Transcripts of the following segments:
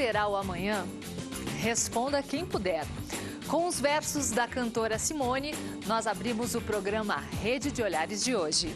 será o amanhã? Responda quem puder. Com os versos da cantora Simone, nós abrimos o programa Rede de Olhares de hoje.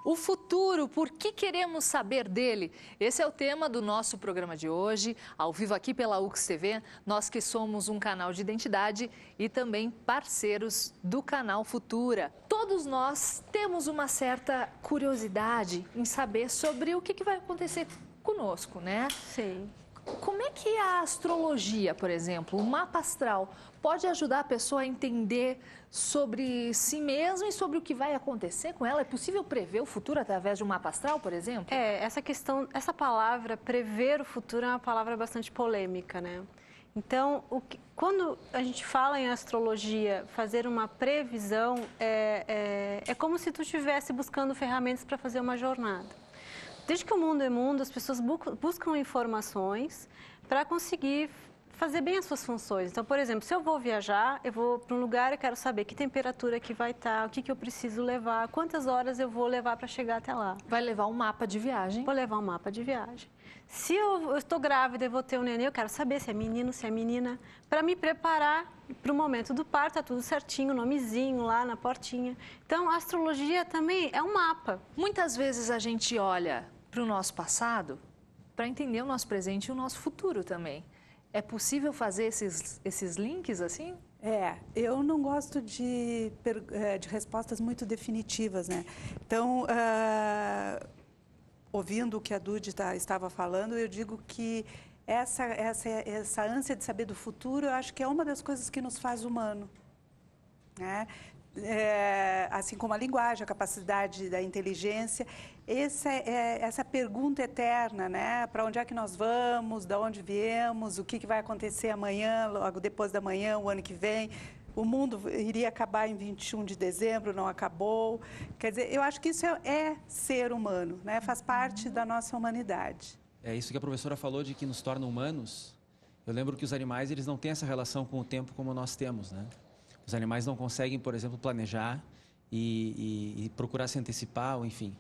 O futuro, por que queremos saber dele? Esse é o tema do nosso programa de hoje, ao vivo aqui pela UX TV, nós que somos um canal de identidade e também parceiros do canal Futura. Todos nós temos uma certa curiosidade em saber sobre o que vai acontecer conosco, né? Sim. Como é que a astrologia, por exemplo, o mapa astral, pode ajudar a pessoa a entender sobre si mesma e sobre o que vai acontecer com ela? É possível prever o futuro através de um mapa astral, por exemplo? Essa palavra, prever o futuro, é uma palavra bastante polêmica, né? Então, quando a gente fala em astrologia, fazer uma previsão, é como se tu estivesse buscando ferramentas para fazer uma jornada. Desde que o mundo é mundo, as pessoas buscam informações para conseguir fazer bem as suas funções. Então, por exemplo, se eu vou viajar, eu vou para um lugar e quero saber que temperatura que vai estar, o que eu preciso levar, quantas horas eu vou levar para chegar até lá. Vai levar um mapa de viagem? Vou levar um mapa de viagem. Se eu estou grávida e vou ter um neném, eu quero saber se é menino, se é menina, para me preparar para o momento do parto, tá tudo certinho, nomezinho lá na portinha. Então, a astrologia também é um mapa. Muitas vezes a gente olha para o nosso passado para entender o nosso presente e o nosso futuro também. É possível fazer esses links assim? Eu não gosto de respostas muito definitivas, né? Então, ouvindo o que a Dudy estava falando, eu digo que essa ânsia de saber do futuro, eu acho que é uma das coisas que nos faz humano, né? Assim como a linguagem, a capacidade da inteligência, essa pergunta eterna, né? Para onde é que nós vamos, de onde viemos, o que vai acontecer amanhã, logo depois da manhã, o ano que vem. O mundo iria acabar em 21 de dezembro, não acabou. Quer dizer, eu acho que isso é ser humano, né? Faz parte da nossa humanidade. É isso que a professora falou de que nos torna humanos. Eu lembro que os animais, eles não têm essa relação com o tempo como nós temos, né? Os animais não conseguem, por exemplo, planejar e procurar se antecipar, ou enfim.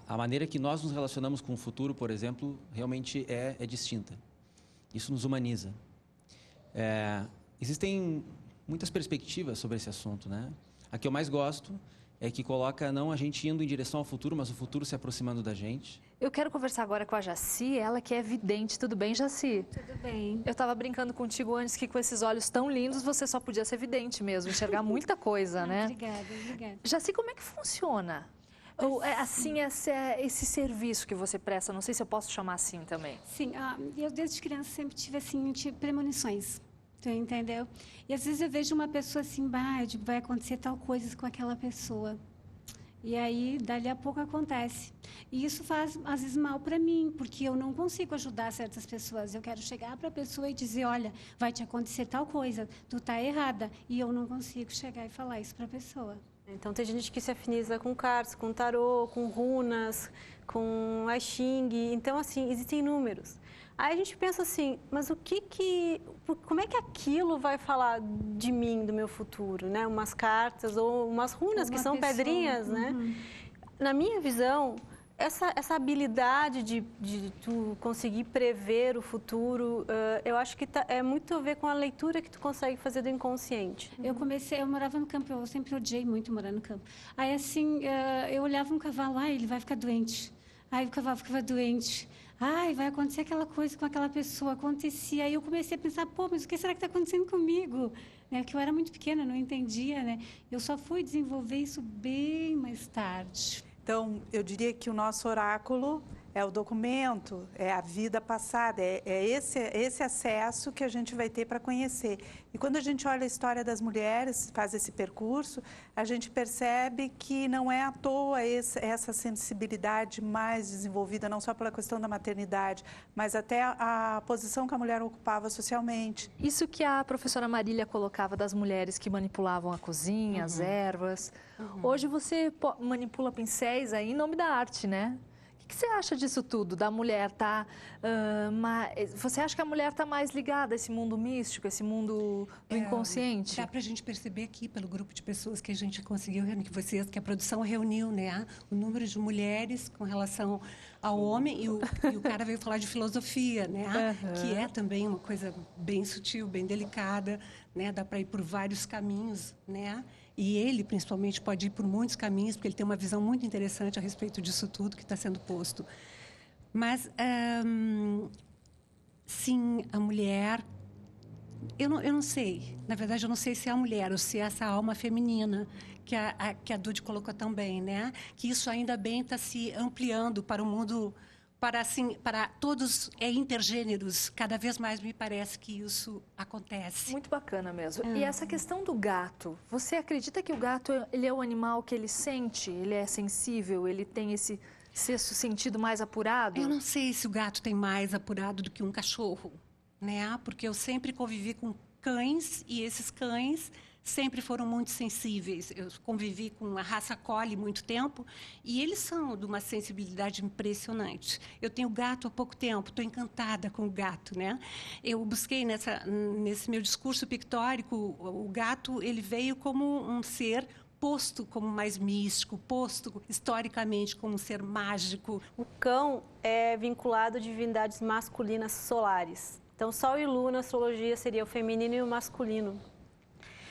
A maneira que nós nos relacionamos com o futuro, por exemplo, realmente é distinta. Isso nos humaniza. Existem muitas perspectivas sobre esse assunto, né? A que eu mais gosto é que coloca não a gente indo em direção ao futuro, mas o futuro se aproximando da gente. Eu quero conversar agora com a Jaci, ela que é vidente. Tudo bem, Jaci? Tudo bem. Eu estava brincando contigo antes que com esses olhos tão lindos você só podia ser vidente mesmo, enxergar muita coisa, né? Obrigada. Jaci, como é que funciona? Esse serviço que você presta, não sei se eu posso chamar assim também. Sim, eu desde criança sempre tive assim, premonições. Tu entendeu? E às vezes eu vejo uma pessoa assim, vai acontecer tal coisa com aquela pessoa. E aí, dali a pouco acontece. E isso faz, às vezes, mal para mim, porque eu não consigo ajudar certas pessoas. Eu quero chegar para a pessoa e dizer, olha, vai te acontecer tal coisa, tu tá errada. E eu não consigo chegar e falar isso para a pessoa. Então, tem gente que se afiniza com cartas, com tarô, com runas, com I Ching. Então, assim, existem números. Aí a gente pensa assim, mas como é que aquilo vai falar de mim, do meu futuro, né? Umas cartas ou umas runas, que são pedrinhas, né? Na minha visão, essa habilidade de tu conseguir prever o futuro, eu acho que é muito a ver com a leitura que tu consegue fazer do inconsciente. Eu morava no campo, eu sempre odiei muito morar no campo. Aí, assim, eu olhava um cavalo, ele vai ficar doente. Aí o cavalo ficava doente. Vai acontecer aquela coisa com aquela pessoa. Acontecia. Aí eu comecei a pensar, mas o que será que está acontecendo comigo? Porque eu era muito pequena, não entendia, né? Eu só fui desenvolver isso bem mais tarde. Então, eu diria que o nosso oráculo é o documento, é a vida passada, é esse acesso que a gente vai ter para conhecer. E quando a gente olha a história das mulheres, faz esse percurso, a gente percebe que não é à toa essa sensibilidade mais desenvolvida, não só pela questão da maternidade, mas até a posição que a mulher ocupava socialmente. Isso que a professora Marília colocava das mulheres que manipulavam a cozinha, as ervas. Hoje você manipula pincéis aí em nome da arte, né? que você acha disso tudo, da mulher tá... você acha que a mulher está mais ligada a esse mundo místico, esse mundo do inconsciente? Dá para a gente perceber aqui, pelo grupo de pessoas que a gente conseguiu reunir, que a produção reuniu, né? O número de mulheres com relação ao homem, e o cara veio falar de filosofia, né? Que é também uma coisa bem sutil, bem delicada, né? Dá para ir por vários caminhos, né? E ele, principalmente, pode ir por muitos caminhos, porque ele tem uma visão muito interessante a respeito disso tudo que está sendo posto. Mas, sim, a mulher... Eu não sei. Na verdade, eu não sei se é a mulher ou se é essa alma feminina que a Dude colocou também, né? Que isso ainda bem está se ampliando para o mundo... para todos intergêneros, cada vez mais me parece que isso acontece. Muito bacana mesmo. E essa questão do gato, você acredita que o gato ele é um animal que ele sente, ele é sensível, ele tem esse sexto sentido mais apurado? Eu não sei se o gato tem mais apurado do que um cachorro, né? Porque eu sempre convivi com cães e esses cães sempre foram muito sensíveis. Eu convivi com a raça Collie muito tempo e eles são de uma sensibilidade impressionante. Eu tenho gato há pouco tempo, estou encantada com o gato, né? Eu busquei nesse meu discurso pictórico, o gato ele veio como um ser posto como mais místico, posto historicamente como um ser mágico. O cão é vinculado a divindades masculinas solares. Então, Sol e Lua na astrologia seria o feminino e o masculino.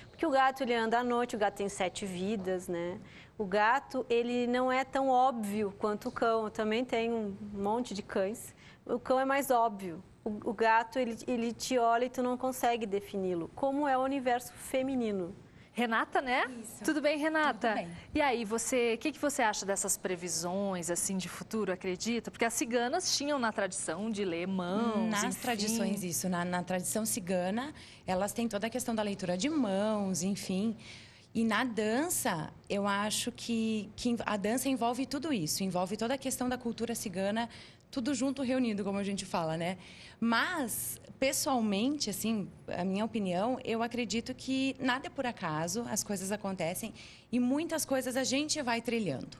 Porque o gato ele anda à noite, o gato tem 7 vidas, né? O gato ele não é tão óbvio quanto o cão. Eu também tenho um monte de cães. O cão é mais óbvio. O gato ele te olha e tu não consegue defini-lo. Como é o universo feminino? Renata, né? Isso. Tudo bem, Renata? Tudo bem. E aí, o que você acha dessas previsões, assim, de futuro, acredita? Porque as ciganas tinham na tradição de ler mãos, Nas enfim. tradições, isso. Na tradição cigana, elas têm toda a questão da leitura de mãos, enfim. E na dança, eu acho que a dança envolve tudo isso. Envolve toda a questão da cultura cigana, tudo junto, reunido, como a gente fala, né? Mas, pessoalmente, assim, a minha opinião, eu acredito que nada é por acaso, as coisas acontecem e muitas coisas a gente vai trilhando.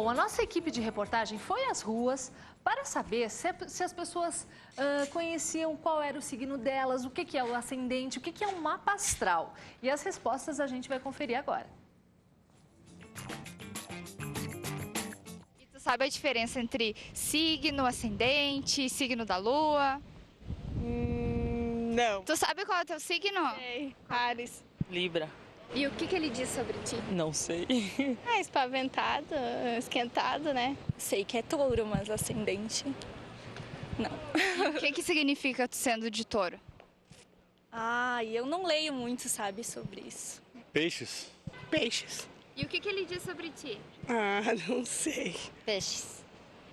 Bom, a nossa equipe de reportagem foi às ruas para saber se as pessoas conheciam qual era o signo delas, o que é o ascendente, o que é um mapa astral. E as respostas a gente vai conferir agora. E tu sabe a diferença entre signo, ascendente, signo da lua? Não. Tu sabe qual é o teu signo? Sei. Ares. Libra. E o que ele diz sobre ti? Não sei. É espaventado, esquentado, né? Sei que é touro, mas ascendente, não. O que significa tu sendo de touro? E eu não leio muito, sabe, sobre isso. Peixes. Peixes. E o que ele diz sobre ti? Não sei. Peixes.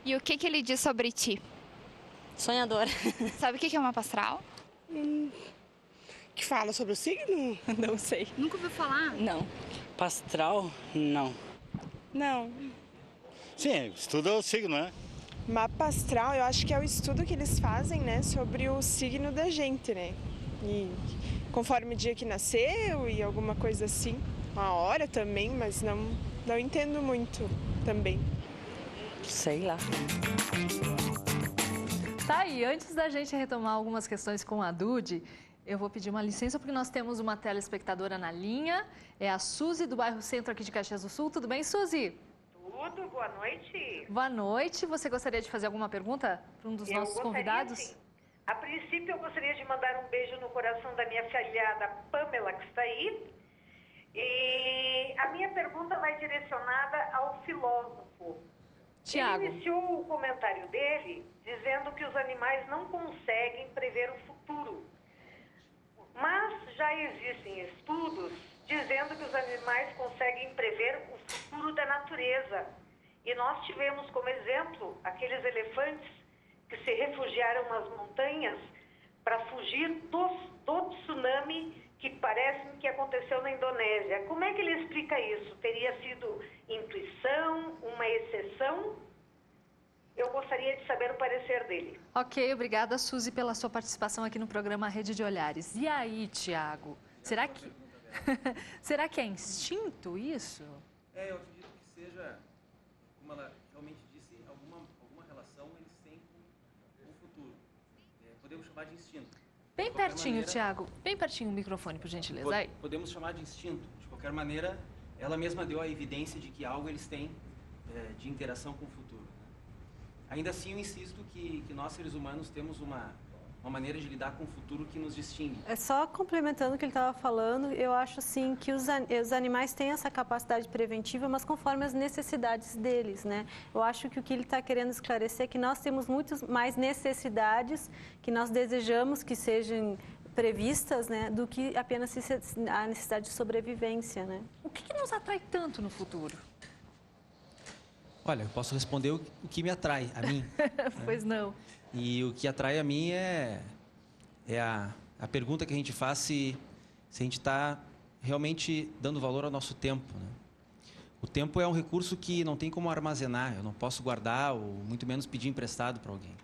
E o que ele diz sobre ti? Sonhadora. Sabe o que é uma pastral? Que fala sobre o signo? Não sei. Nunca ouviu falar? Não. Pastral? Não. Não. Sim, estuda o signo, né? Mapa astral, eu acho que é o estudo que eles fazem, né, sobre o signo da gente, né? E conforme o dia que nasceu e alguma coisa assim. A hora também, mas não entendo muito também. Sei lá. Tá aí, antes da gente retomar algumas questões com a Dude, eu vou pedir uma licença porque nós temos uma telespectadora na linha. É a Suzy, do bairro Centro aqui de Caxias do Sul. Tudo bem, Suzy? Tudo, boa noite. Boa noite. Você gostaria de fazer alguma pergunta para um dos nossos convidados? Sim. A princípio, eu gostaria de mandar um beijo no coração da minha filhada Pamela, que está aí. E a minha pergunta vai direcionada ao filósofo. Tiago. Ele iniciou o comentário dele dizendo que os animais não conseguem prever o futuro. Mas já existem estudos dizendo que os animais conseguem prever o futuro da natureza. E nós tivemos como exemplo aqueles elefantes que se refugiaram nas montanhas para fugir do tsunami que parece que aconteceu na Indonésia. Como é que ele explica isso? Teria sido intuição, uma exceção? Eu gostaria de saber o parecer dele. Ok, obrigada, Suzy, pela sua participação aqui no programa Rede de Olhares. E aí, Tiago, será que é instinto isso? Eu acredito que seja, como ela realmente disse, alguma relação eles têm com o futuro. Podemos chamar de instinto. Bem pertinho, Tiago. Bem pertinho o microfone, por gentileza. Aí. Podemos chamar de instinto. De qualquer maneira, ela mesma deu a evidência de que algo eles têm de interação com o futuro. Ainda assim, eu insisto que nós, seres humanos, temos uma maneira de lidar com o futuro que nos distingue. Só complementando o que ele estava falando, eu acho assim que os animais têm essa capacidade preventiva, mas conforme as necessidades deles, né? Eu acho que o que ele está querendo esclarecer é que nós temos muitas mais necessidades que nós desejamos que sejam previstas, né, do que apenas a necessidade de sobrevivência, né? O que nos atrai tanto no futuro? Olha, eu posso responder o que me atrai a mim. Pois não. E o que atrai a mim é a pergunta que a gente faz se a gente está realmente dando valor ao nosso tempo, né? O tempo é um recurso que não tem como armazenar, eu não posso guardar ou muito menos pedir emprestado para alguém.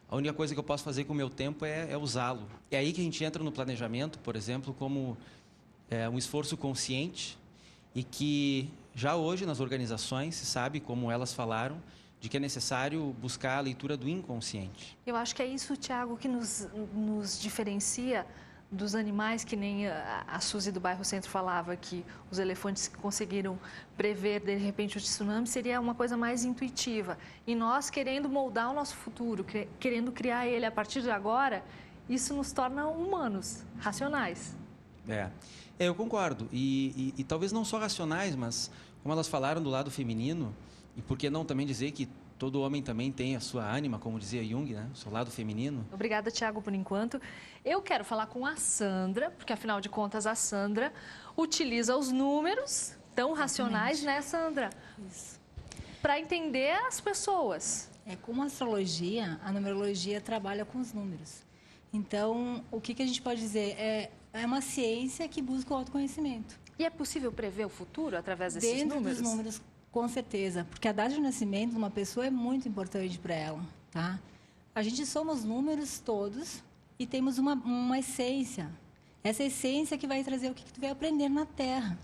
A única coisa que eu posso fazer com o meu tempo é usá-lo. É aí que a gente entra no planejamento, por exemplo, como um esforço consciente e que já hoje nas organizações se sabe, como elas falaram, de que é necessário buscar a leitura do inconsciente. Eu acho que é isso, Tiago, que nos diferencia dos animais, que nem a Suzy do bairro Centro falava, que os elefantes que conseguiram prever, de repente, o tsunami, seria uma coisa mais intuitiva. E nós, querendo moldar o nosso futuro, querendo criar ele a partir de agora, isso nos torna humanos, racionais. Eu concordo. E talvez não só racionais, mas como elas falaram do lado feminino, e por que não também dizer que todo homem também tem a sua ânima, como dizia Jung, né? O seu lado feminino. Obrigada, Tiago, por enquanto. Eu quero falar com a Sandra, porque afinal de contas a Sandra utiliza os números tão racionais, né, Sandra? Isso. Para entender as pessoas. Como a astrologia, a numerologia trabalha com os números. Então, o que a gente pode dizer? É uma ciência que busca o autoconhecimento. E é possível prever o futuro através desses números? Dentro dos números, com certeza. Porque a data de nascimento de uma pessoa é muito importante para ela, tá? A gente somos números todos e temos uma essência. Essa essência que vai trazer o que tu vai aprender na Terra.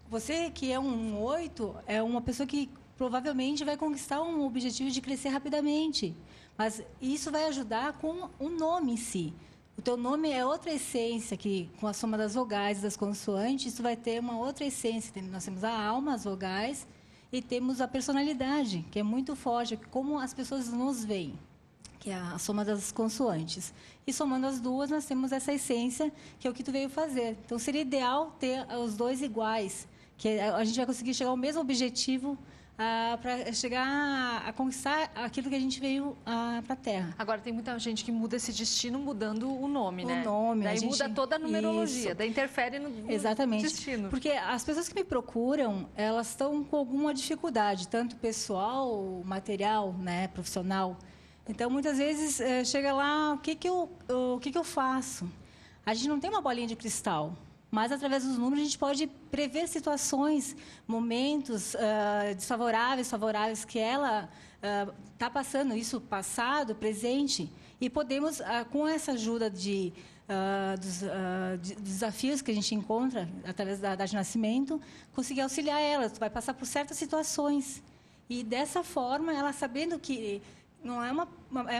Você que é um 8, é uma pessoa que provavelmente vai conquistar um objetivo de crescer rapidamente. Mas isso vai ajudar com o nome em si. O teu nome é outra essência, que com a soma das vogais e das consoantes, isso vai ter uma outra essência. Nós temos a alma, as vogais, e temos a personalidade, que é muito forte, como as pessoas nos veem, que é a soma das consoantes. E somando as duas, nós temos essa essência, que é o que tu veio fazer. Então, seria ideal ter os dois iguais, que a gente vai conseguir chegar ao mesmo objetivo, para chegar a conquistar aquilo que a gente veio para a Terra. Agora, tem muita gente que muda esse destino mudando o nome, né? O nome. Daí muda toda a numerologia, daí interfere no Exatamente. destino. Porque as pessoas que me procuram, elas estão com alguma dificuldade, tanto pessoal, material, né, profissional. Então, muitas vezes, chega lá, o que eu faço? A gente não tem uma bolinha de cristal. Mas, através dos números, a gente pode prever situações, momentos desfavoráveis, favoráveis, que ela está passando, isso passado, presente, e podemos, com essa ajuda dos desafios que a gente encontra através da data de nascimento, conseguir auxiliar ela. Tu vai passar por certas situações. E, dessa forma, ela sabendo que não é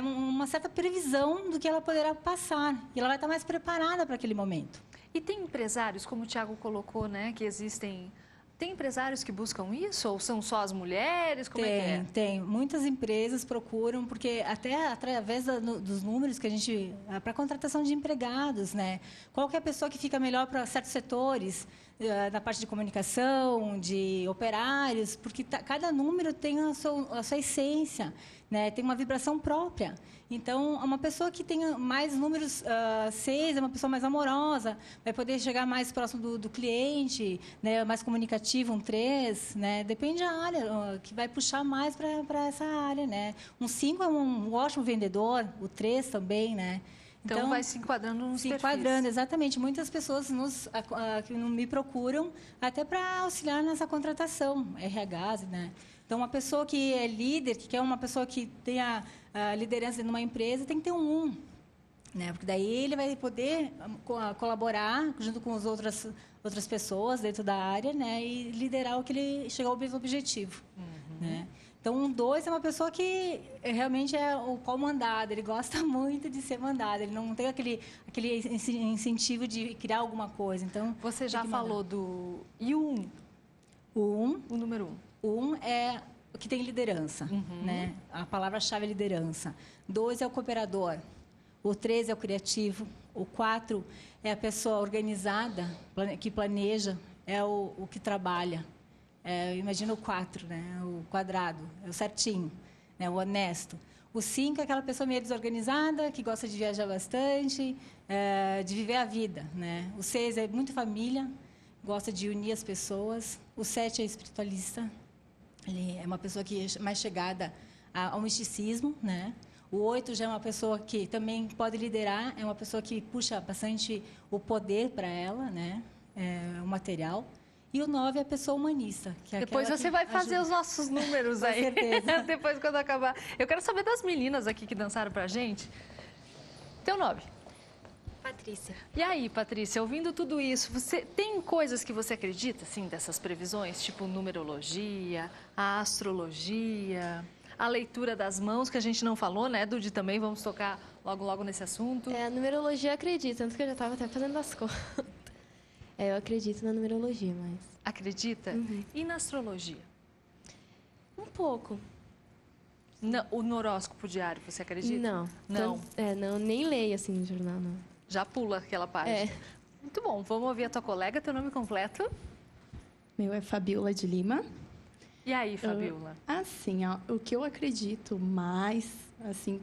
uma certa previsão do que ela poderá passar, e ela vai estar mais preparada para aquele momento. E tem empresários, como o Tiago colocou, né, que existem... Tem empresários que buscam isso? Ou são só as mulheres? Como é que é? Tem. Muitas empresas procuram, porque até através dos números que a gente... Para contratação de empregados, né? Qualquer pessoa que fica melhor para certos setores, na parte de comunicação, de operários, porque cada número tem a sua essência, né? Tem uma vibração própria. Então, uma pessoa que tenha mais números 6 é uma pessoa mais amorosa, vai poder chegar mais próximo do cliente, né? Mais comunicativo, um 3, né? Depende da área, que vai puxar mais para essa área, né? Um 5 é um ótimo vendedor, o 3 também, né? Então, vai se enquadrando nos perfis. Se enquadrando, exatamente. Muitas pessoas que me procuram até para auxiliar nessa contratação, RHs, né? Então, uma pessoa que é líder, que quer uma pessoa que tenha liderança numa empresa, tem que ter um 1, né? Porque daí ele vai poder colaborar junto com as outras pessoas dentro da área, né? E liderar o que ele chegar ao mesmo objetivo, né? Então, um 2 é uma pessoa que realmente é o qual mandado, ele gosta muito de ser mandado, ele não tem aquele incentivo de criar alguma coisa. Então, você já falou do... E o 1? O número 1. O 1 é o que tem liderança, né? A palavra-chave é liderança. 2 é o cooperador. O 3 é o criativo. O 4 é a pessoa organizada, que planeja, é o que trabalha. Imagina o 4, né? O quadrado, é o certinho, né? O honesto. O 5 é aquela pessoa meio desorganizada, que gosta de viajar bastante, de viver a vida, né? O 6 é muito família, gosta de unir as pessoas. O 7 é espiritualista. Ele é uma pessoa que é mais chegada ao misticismo, né? O 8 já é uma pessoa que também pode liderar, é uma pessoa que puxa bastante o poder para ela, né? O material. E o 9 é a pessoa humanista. Que é depois você vai fazer os nossos números aí. Com certeza. Depois, quando acabar. Eu quero saber das meninas aqui que dançaram pra gente. Teu nome? Patrícia. E aí, Patrícia, ouvindo tudo isso, você tem coisas que você acredita, assim, dessas previsões? Tipo numerologia, a astrologia, a leitura das mãos, que a gente não falou, né, Dudy? Também vamos tocar logo nesse assunto. A numerologia eu acredito, tanto que eu já estava até fazendo as contas. Eu acredito na numerologia, mas... Acredita? E na astrologia? Um pouco. O horóscopo diário, você acredita? Não. Não? Não, nem leio assim no jornal, não. Já pula aquela página. Muito bom. Vamos ouvir a tua colega, teu nome completo? Meu é Fabiola de Lima. E aí, Fabiola? Assim, ó, o que eu acredito mais, assim,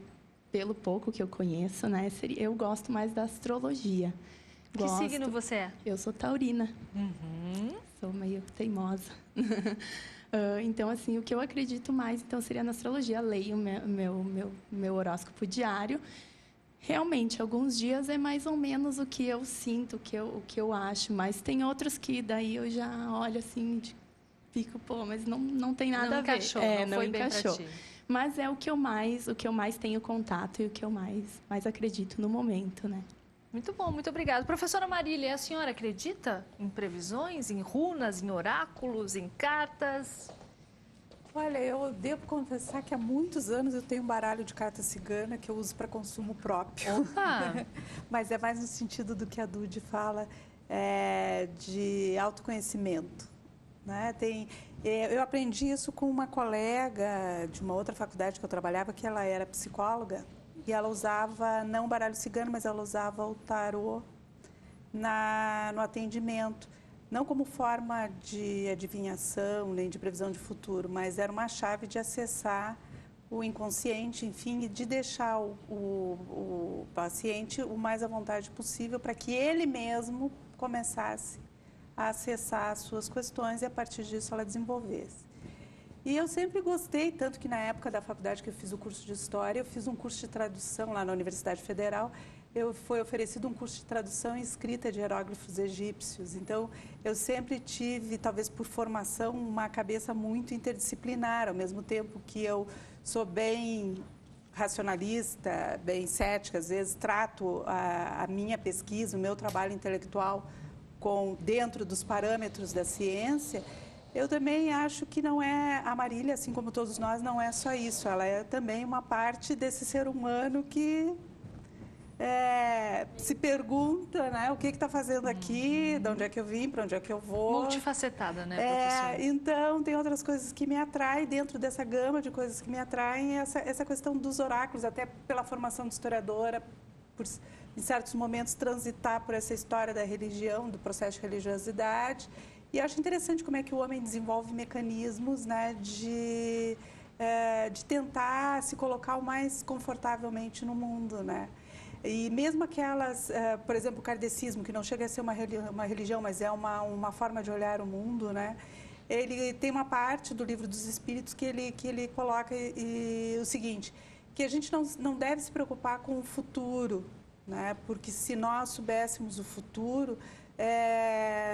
pelo pouco que eu conheço, né, eu gosto mais da astrologia. Que signo você é? Eu sou taurina. Sou meio teimosa. Então, assim, o que eu acredito mais, então, seria na astrologia. Leio meu horóscopo diário. Realmente, alguns dias é mais ou menos o que eu sinto, o que eu acho. Mas tem outros que daí eu já olho assim, fico, mas não tem nada a ver. Não foi encaixou. Bem pra ti. Mas é o que eu mais tenho contato e o que eu mais acredito no momento, né? Muito bom, muito obrigada. Professora Marília, a senhora acredita em previsões, em runas, em oráculos, em cartas? Olha, eu devo confessar que há muitos anos eu tenho um baralho de carta cigana que eu uso para consumo próprio. Opa! Mas é mais no sentido do que a Dude fala, de autoconhecimento. Né? Eu aprendi isso com uma colega de uma outra faculdade que eu trabalhava, que ela era psicóloga, e ela usava, não o baralho cigano, mas ela usava o tarô no atendimento. Não como forma de adivinhação, nem de previsão de futuro, mas era uma chave de acessar o inconsciente, enfim, e de deixar o paciente o mais à vontade possível para que ele mesmo começasse a acessar as suas questões e, a partir disso, ela desenvolvesse. E eu sempre gostei, tanto que na época da faculdade que eu fiz o curso de História, eu fiz um curso de tradução lá na Universidade Federal. Foi oferecido um curso de tradução e escrita de hieróglifos egípcios. Então, eu sempre tive, talvez por formação, uma cabeça muito interdisciplinar, ao mesmo tempo que eu sou bem racionalista, bem cética, às vezes trato a minha pesquisa, o meu trabalho intelectual dentro dos parâmetros da ciência. Eu também acho que não é, a Marília, assim como todos nós, não é só isso. Ela é também uma parte desse ser humano que se pergunta, né, o que está fazendo aqui, de onde é que eu vim, para onde é que eu vou. Multifacetada, né, professora? Então, tem outras coisas que me atraem, dentro dessa gama de coisas que me atraem, essa questão dos oráculos, até pela formação de historiadora, por, em certos momentos, transitar por essa história da religião, do processo de religiosidade. E acho interessante como é que o homem desenvolve mecanismos, né, de tentar se colocar o mais confortavelmente no mundo, né? E mesmo aquelas, por exemplo, o kardecismo, que não chega a ser uma religião, mas é uma forma de olhar o mundo, né? Ele tem uma parte do Livro dos Espíritos que ele coloca o seguinte, que a gente não deve se preocupar com o futuro, né? Porque se nós soubéssemos o futuro,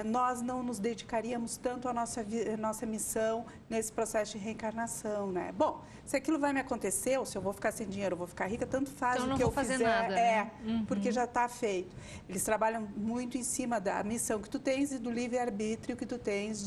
nós não nos dedicaríamos tanto à nossa missão nesse processo de reencarnação, né? Bom, se aquilo vai me acontecer, ou se eu vou ficar sem dinheiro, ou vou ficar rica, tanto faz então, o que eu fizer, nada, né? Porque já está feito. Eles trabalham muito em cima da missão que tu tens e do livre-arbítrio que tu tens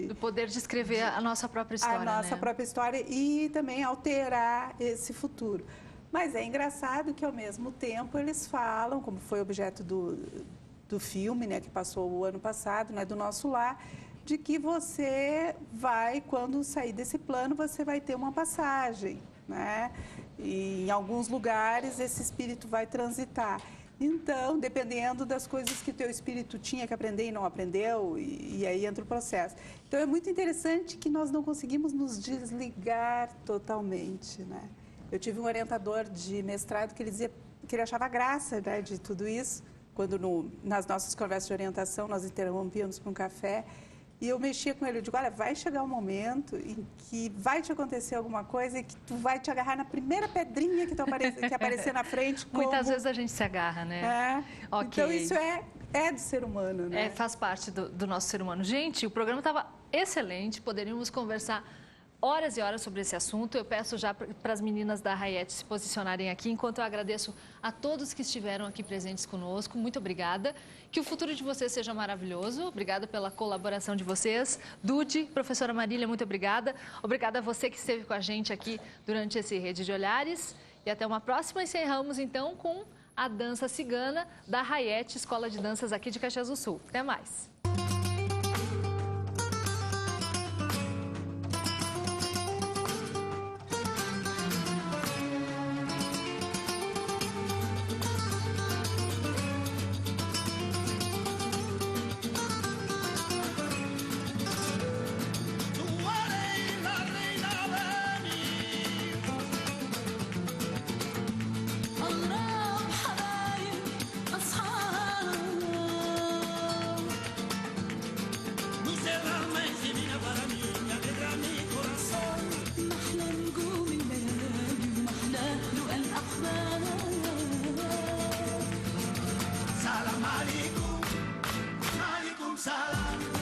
do poder de escrever a nossa própria história, a nossa própria história e também alterar esse futuro. Mas é engraçado que, ao mesmo tempo, eles falam, como foi objeto do filme, né, que passou o ano passado, né, do Nosso Lar, de que você vai, quando sair desse plano, você vai ter uma passagem, né? E em alguns lugares esse espírito vai transitar. Então, dependendo das coisas que o teu espírito tinha que aprender e não aprendeu, e aí entra o processo. Então, é muito interessante que nós não conseguimos nos desligar totalmente, né? Eu tive um orientador de mestrado que ele dizia que ele achava graça, né, de tudo isso, quando nas nossas conversas de orientação nós interrompíamos para um café, e eu mexia com ele, eu digo, olha, vai chegar um momento em que vai te acontecer alguma coisa e que tu vai te agarrar na primeira pedrinha que aparecer na frente. Muitas vezes a gente se agarra, né? Okay. Então isso é do ser humano, né? Faz parte do nosso ser humano. Gente, o programa estava excelente, poderíamos conversar horas e horas sobre esse assunto. Eu peço já para as meninas da Hayete se posicionarem aqui, enquanto eu agradeço a todos que estiveram aqui presentes conosco. Muito obrigada. Que o futuro de vocês seja maravilhoso. Obrigada pela colaboração de vocês. Dude, professora Marília, muito obrigada. Obrigada a você que esteve com a gente aqui durante esse Rede de Olhares. E até uma próxima. Encerramos, então, com a dança cigana da Hayete, Escola de Danças aqui de Caxias do Sul. Até mais. Salam alaikum, alaikum salam.